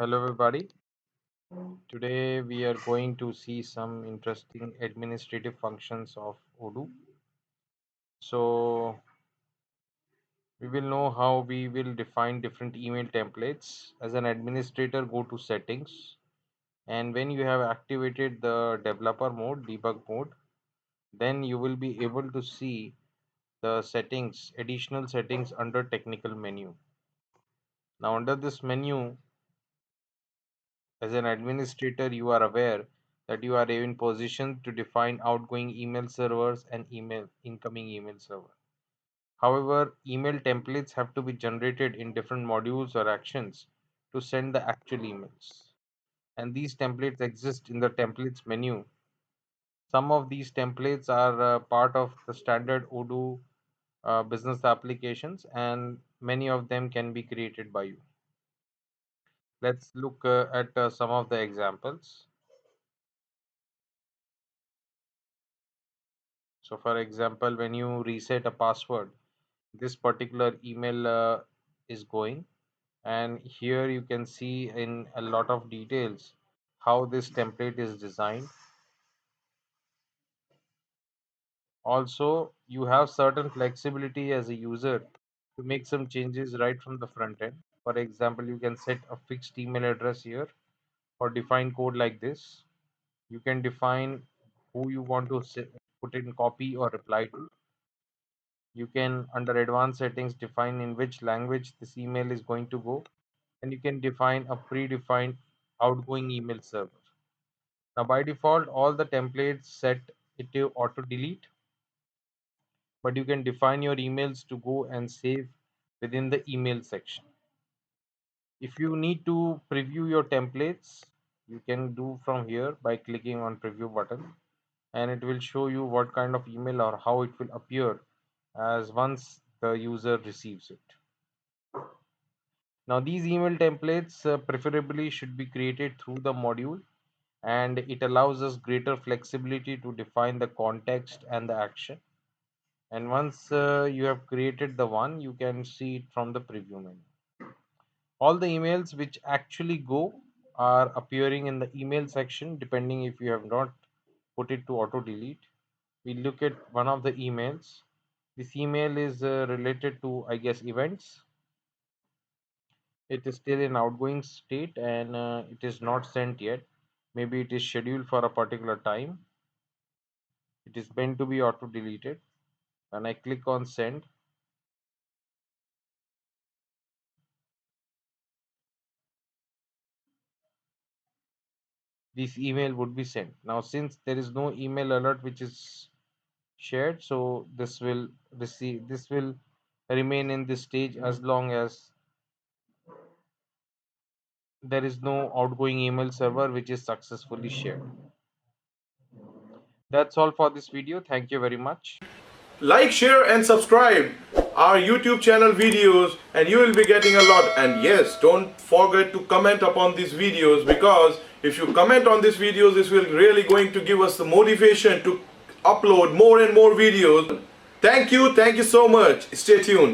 Hello, everybody. Today we are going to see some interesting administrative functions of Odoo. So, we will know how we will define different email templates. As an administrator, go to settings, and when you have activated the developer mode, debug mode, then you will be able to see the settings, additional settings under technical menu. Now, under this menu, as an administrator, you are aware that you are in position to define outgoing email servers and incoming email server. However, email templates have to be generated in different modules or actions to send the actual emails. And these templates exist in the templates menu. Some of these templates are part of the standard Odoo business applications, and many of them can be created by you. Let's look at some of the examples. So for example, when you reset a password, this particular email is going, and here you can see in a lot of details how this template is designed. Also, you have certain flexibility as a user to make some changes right from the front end. For example, you can set a fixed email address here or define code like this. You can define who you want to put in copy or reply to. You can, under advanced settings, define in which language this email is going to go, and you can define a predefined outgoing email server. Now, by default, all the templates set it to auto delete, but you can define your emails to go and save within the email section. If you need to preview your templates, you can do from here by clicking on preview button, and it will show you what kind of email or how it will appear as once the user receives it. Now, these email templates preferably should be created through the module, and it allows us greater flexibility to define the context and the action. And once you have created the one, you can see it from the preview menu. All the emails which actually go are appearing in the email section depending if you have not put it to auto delete. We look at one of the emails. This email is related to, I guess, events. It is still in outgoing state, and it is not sent yet. Maybe it is scheduled for a particular time. It is meant to be auto deleted. When I click on send, this email would be sent. Now, since there is no email alert which is shared, so this will remain in this stage as long as there is no outgoing email server which is successfully shared. That's all for this video. Thank you very much. Like, share and subscribe our YouTube channel videos, and you will be getting a lot. And yes, don't forget to comment upon these videos, because if you comment on these videos, this will really going to give us the motivation to upload more and more videos. Thank you so much. Stay tuned.